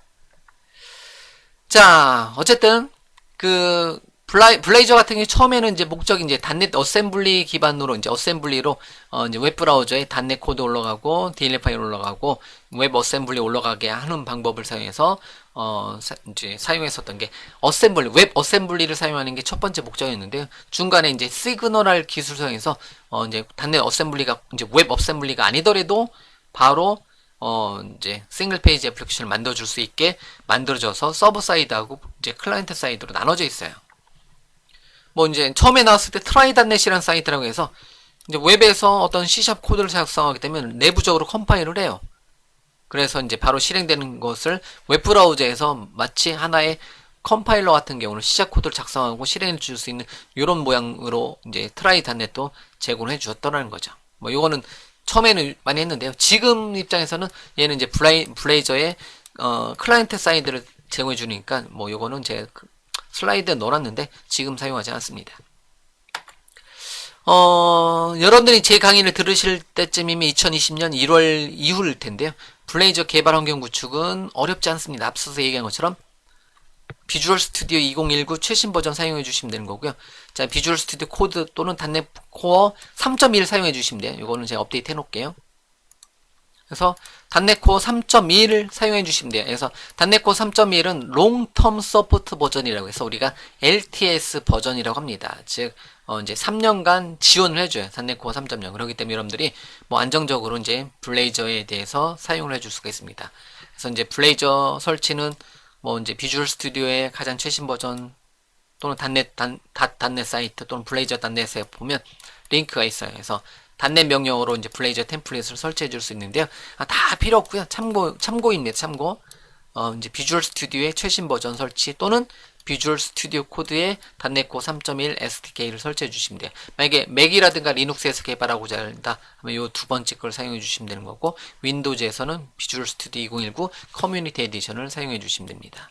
자, 어쨌든 그 블레이저 같은 경우 처음에는 이제 목적이 이제 단넷 어셈블리 기반으로 이제 어셈블리로 이제 웹 브라우저에 단넷 코드 올라가고 DLL 파일 올라가고 웹 어셈블리 올라가게 하는 방법을 사용해서 이제 사용했었던 게 웹 어셈블리를 사용하는 게 첫 번째 목적이었는데요. 중간에 이제 시그널 기술 사용해서 이제 단넷 어셈블리가 이제 웹 어셈블리가 아니더라도 바로 이제 싱글 페이지 애플리케이션을 만들어줄 수 있게 만들어져서 서버 사이드하고 이제 클라이언트 사이드로 나눠져 있어요. 뭐 이제 처음에 나왔을 때 트라이닷넷이라는 사이트라고 해서 이제 웹에서 어떤 C샵 코드를 작성하게 되면 내부적으로 컴파일을 해요. 그래서 이제 바로 실행되는 것을 웹 브라우저에서 마치 하나의 컴파일러 같은 경우는 C샵 코드를 작성하고 실행해 줄 수 있는 이런 모양으로 이제 트라이닷넷도 제공을 해 주었더라는 거죠. 뭐 이거는 처음에는 많이 했는데요. 지금 입장에서는 얘는 이제 블레이저의 클라이언트 사이드를 제공해 주니까 뭐 요거는 제 슬라이드에 넣어놨는데 지금 사용하지 않습니다. 여러분들이 제 강의를 들으실 때쯤이면 2020년 1월 이후일 텐데요. 블레이저 개발 환경 구축은 어렵지 않습니다. 앞서서 얘기한 것처럼 비주얼 스튜디오 2019 최신 버전 사용해 주시면 되는 거고요. 자, 비주얼 스튜디오 코드 또는 단넷 코어 3.1 사용해 주시면 돼요. 이거는 제가 업데이트 해 놓을게요. 그래서 단넷 코어 3.1을 사용해 주시면 돼요. 그래서 단넷 코어 3.1은 롱텀 서포트 버전이라고 해서 우리가 LTS 버전이라고 합니다. 즉 이제 3년간 지원을 해줘요. 단넷 코어 3.0. 그렇기 때문에 여러분들이 뭐 안정적으로 이제 블레이저에 대해서 사용을 해줄 수가 있습니다. 그래서 이제 블레이저 설치는 뭐 이제 비주얼 스튜디오의 가장 최신 버전 또는 단넷 사이트 또는 블레이저 단넷에 보면 링크가 있어요. 그래서 단넷 명령어로 이제 블레이저 템플릿을 설치해 줄 수 있는데요. 다 필요 없고요. 참고입니다. 참고. 이제 비주얼 스튜디오의 최신 버전 설치 또는 비주얼 스튜디오 코드에 단넷 코어 3.1 SDK를 설치해 주시면 돼요. 만약에 맥이라든가 리눅스에서 개발하고자 한다 하면 이 두 번째 걸 사용해 주시면 되는 거고, 윈도우즈에서는 비주얼 스튜디오 2019 커뮤니티 에디션을 사용해 주시면 됩니다.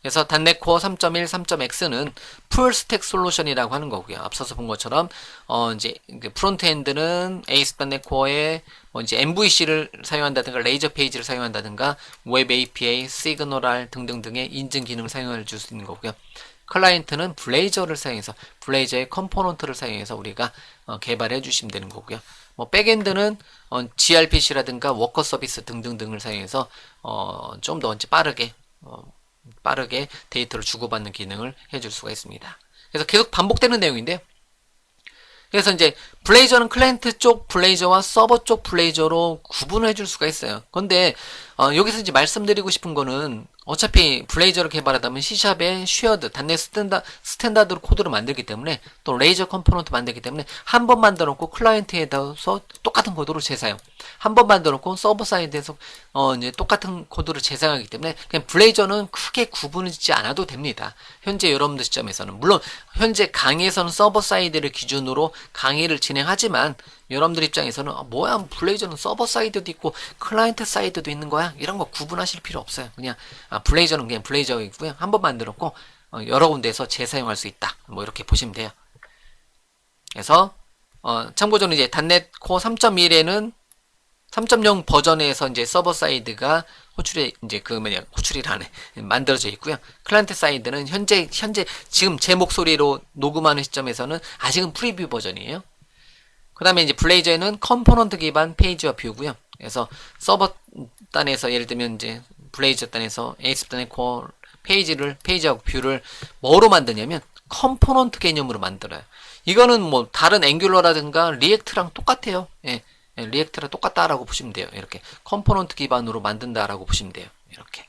그래서 단넷 코어 3.1, 3.x는 풀스택 솔루션이라고 하는 거고요. 앞서서 본 것처럼 이제 프론트엔드는 ASP.NET 코어에 이제 MVC를 사용한다든가 레이저 페이지를 사용한다든가 웹 API, 시그널R 등등등의 인증 기능을 사용해 줄 수 있는 거고요. 클라이언트는 블레이저를 사용해서 블레이저의 컴포넌트를 사용해서 우리가 개발해 주시면 되는 거고요. 뭐 백엔드는 gRPC라든가 워커 서비스 등등등을 사용해서 좀 더 빠르게 데이터를 주고받는 기능을 해줄 수가 있습니다. 그래서 계속 반복되는 내용인데요. 그래서 이제 블레이저는 클라이언트 쪽 블레이저와 서버 쪽 블레이저로 구분을 해줄 수가 있어요. 근데 여기서 이제 말씀드리고 싶은 거는 어차피 블레이저를 개발하다면 C샵에 쉐어드, 단넷 스탠다드로 코드를 만들기 때문에 또 레이저 컴포넌트 만들기 때문에 한 번 만들어 놓고 클라이언트에서 똑같은 코드로 재사용, 한 번 만들어 놓고 서버 사이드에서 이제 똑같은 코드를 재사용하기 때문에 그냥 블레이저는 크게 구분하지 않아도 됩니다. 현재 여러분들 시점에서는 물론 현재 강의에서는 서버 사이드를 기준으로 강의를 진행하지만 여러분들 입장에서는 뭐야 블레이저는 서버 사이드도 있고 클라이언트 사이드도 있는 거야 이런 거 구분하실 필요 없어요. 그냥 블레이저는 그냥 블레이저이고요. 한 번 만들었고 여러 군데에서 재사용할 수 있다. 뭐 이렇게 보시면 돼요. 그래서 참고적으로 이제 단넷 코어 3.1에는 3.0 버전에서 이제 서버 사이드가 호출이라네 만들어져 있고요. 클라이언트 사이드는 현재 지금 제 목소리로 녹음하는 시점에서는 아직은 프리뷰 버전이에요. 그 다음에 이제 블레이저에는 컴포넌트 기반 페이지와 뷰고요. 그래서 서버 단에서 예를 들면 이제 블레이저 단에서 ASP.NET 코어 페이지하고 뷰를 뭐로 만드냐면 컴포넌트 개념으로 만들어요. 이거는 뭐 다른 앵귤러라든가 리액트랑 똑같아요. 예, 리액트랑 똑같다라고 보시면 돼요. 이렇게 컴포넌트 기반으로 만든다라고 보시면 돼요. 이렇게.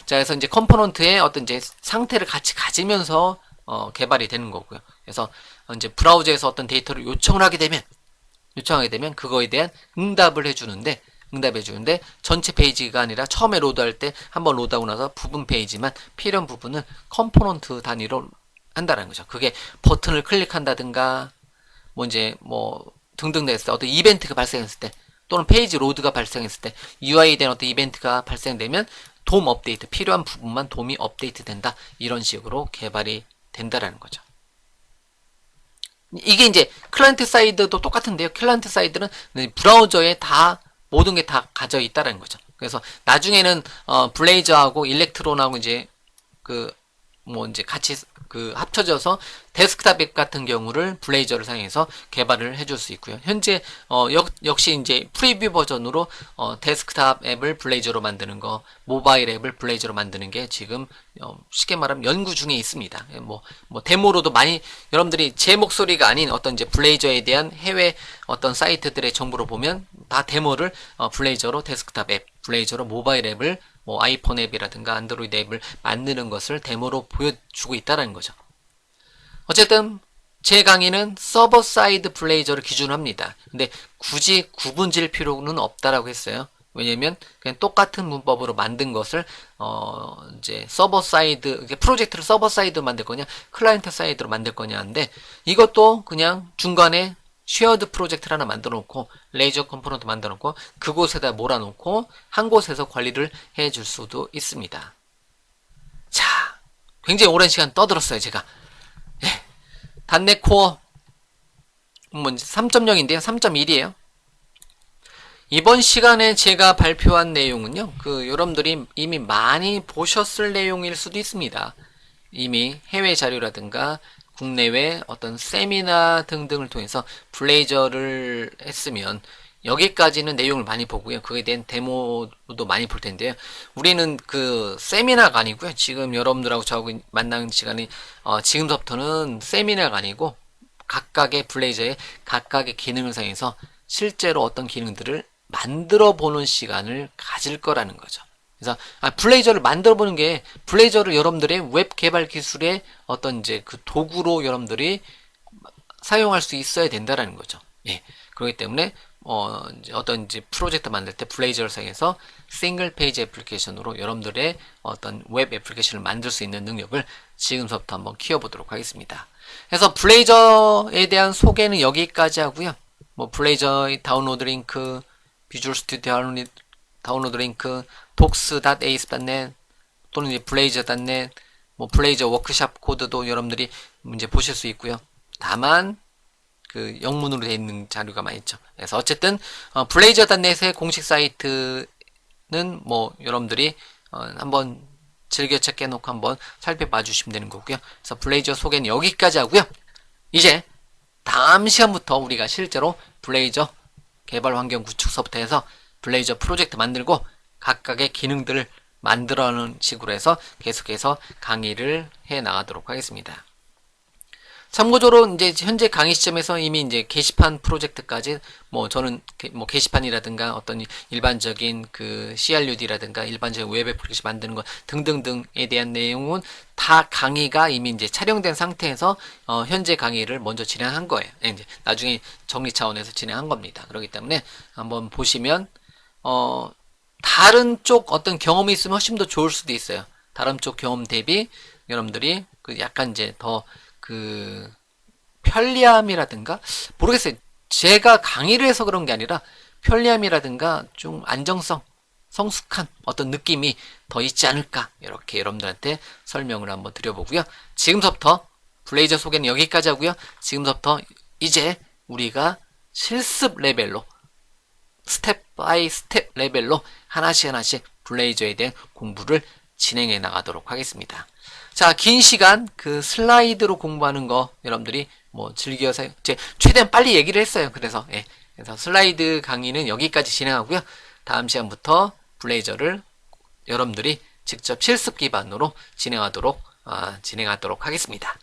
자, 그래서 이제 컴포넌트의 어떤 이제 상태를 같이 가지면서 개발이 되는 거고요. 그래서 이제 브라우저에서 어떤 데이터를 요청하게 되면 그거에 대한 응답을 해주는데 전체 페이지가 아니라 처음에 로드할 때 한번 로드하고 나서 부분 페이지만 필요한 부분은 컴포넌트 단위로 한다는 거죠. 그게 버튼을 클릭한다든가 등등 됐을 때 어떤 이벤트가 발생했을 때 또는 페이지 로드가 발생했을 때 UI에 대한 어떤 이벤트가 발생되면 돔 업데이트 필요한 부분만 돔이 업데이트 된다. 이런 식으로 개발이 된다라는 거죠. 이게 이제 클라이언트 사이드도 똑같은데요. 클라이언트 사이드는 브라우저에 모든 게 다 가져 있다라는 거죠. 그래서 나중에는 블레이저하고 일렉트론하고 이제 같이 합쳐져서 데스크탑 앱 같은 경우를 블레이저를 사용해서 개발을 해줄 수 있고요. 현재 역시 이제 프리뷰 버전으로 데스크탑 앱을 블레이저로 만드는 거, 모바일 앱을 블레이저로 만드는 게 지금 쉽게 말하면 연구 중에 있습니다. 뭐 데모로도 많이 여러분들이 제 목소리가 아닌 어떤 이제 블레이저에 대한 해외 어떤 사이트들의 정보로 보면 다 데모를 블레이저로 데스크탑 앱, 블레이저로 모바일 앱을 아이폰 앱이라든가 안드로이드 앱을 만드는 것을 데모로 보여주고 있다는 거죠. 어쨌든 제 강의는 서버 사이드 블레이저를 기준으로 합니다. 근데 굳이 구분 질 필요는 없다라고 했어요. 왜냐면 그냥 똑같은 문법으로 만든 것을 이제 서버 사이드 프로젝트를 서버 사이드로 만들 거냐 클라이언트 사이드로 만들 거냐 하는데 이것도 그냥 중간에 쉐어드 프로젝트를 하나 만들어 놓고 레이저 컴포넌트 만들어 놓고 그곳에다 몰아 놓고 한 곳에서 관리를 해 줄 수도 있습니다. 자, 굉장히 오랜 시간 떠들었어요 제가. 단넷 코어 3.0인데요 3.1이에요 이번 시간에 제가 발표한 내용은요 여러분들이 이미 많이 보셨을 내용일 수도 있습니다. 이미 해외 자료라든가 국내외 어떤 세미나 등등을 통해서 블레이저를 했으면 여기까지는 내용을 많이 보고요. 그에 대한 데모도 많이 볼 텐데요. 우리는 그 세미나가 아니고요. 지금 여러분들하고 저하고 만나는 시간이 지금부터는 세미나가 아니고 각각의 블레이저의 각각의 기능을 사용해서 실제로 어떤 기능들을 만들어 보는 시간을 가질 거라는 거죠. 그래서 블레이저를 만들어 보는 게 블레이저를 여러분들의 웹 개발 기술의 어떤 이제 그 도구로 여러분들이 사용할 수 있어야 된다라는 거죠. 예. 그렇기 때문에 이제 어떤 이제 프로젝트 만들 때 블레이저를 사용해서 싱글 페이지 애플리케이션으로 여러분들의 어떤 웹 애플리케이션을 만들 수 있는 능력을 지금부터 한번 키워보도록 하겠습니다. 그래서 블레이저에 대한 소개는 여기까지 하고요. 뭐 블레이저의 다운로드 링크, 비주얼 스튜디오 다운로드 링크, docs.ace.net 또는 이제 blazor.net, 뭐 블레이저 워크샵 코드도 여러분들이 이제 보실 수 있고요. 다만 그 영문으로 되어 있는 자료가 많이 있죠. 그래서 어쨌든 blazor.net의 공식 사이트는 뭐 여러분들이 한번 즐겨 체크해놓고 한번 살펴봐 주시면 되는 거고요. 그래서 블레이저 소개는 여기까지 하고요. 이제 다음 시간부터 우리가 실제로 블레이저 개발 환경 구축서부터 해서 블레이저 프로젝트 만들고 각각의 기능들을 만들어내는 식으로 해서 계속해서 강의를 해 나가도록 하겠습니다. 참고적으로 이제 현재 강의 시점에서 이미 이제 게시판 프로젝트까지 뭐 저는 뭐 게시판이라든가 어떤 일반적인 그 CRUD라든가 일반적인 웹 애플리케이션 만드는 것 등등등에 대한 내용은 다 강의가 이미 이제 촬영된 상태에서 현재 강의를 먼저 진행한 거예요. 이제 나중에 정리 차원에서 진행한 겁니다. 그렇기 때문에 한번 보시면 다른 쪽 어떤 경험이 있으면 훨씬 더 좋을 수도 있어요. 다른 쪽 경험 대비 여러분들이 그 약간 이제 더 그 편리함이라든가 모르겠어요. 제가 강의를 해서 그런 게 아니라 편리함이라든가 좀 안정성, 성숙한 어떤 느낌이 더 있지 않을까 이렇게 여러분들한테 설명을 한번 드려보고요. 지금부터 블레이저 소개는 여기까지 하고요. 지금부터 이제 우리가 실습 레벨로 스텝 바이 스텝 레벨로 하나씩 블레이저에 대한 공부를 진행해 나가도록 하겠습니다. 자, 긴 시간 그 슬라이드로 공부하는 거 여러분들이 뭐 즐겨서 최대한 빨리 얘기를 했어요. 그래서 그래서 슬라이드 강의는 여기까지 진행하고요. 다음 시간부터 블레이저를 여러분들이 직접 실습 기반으로 진행하도록 하겠습니다.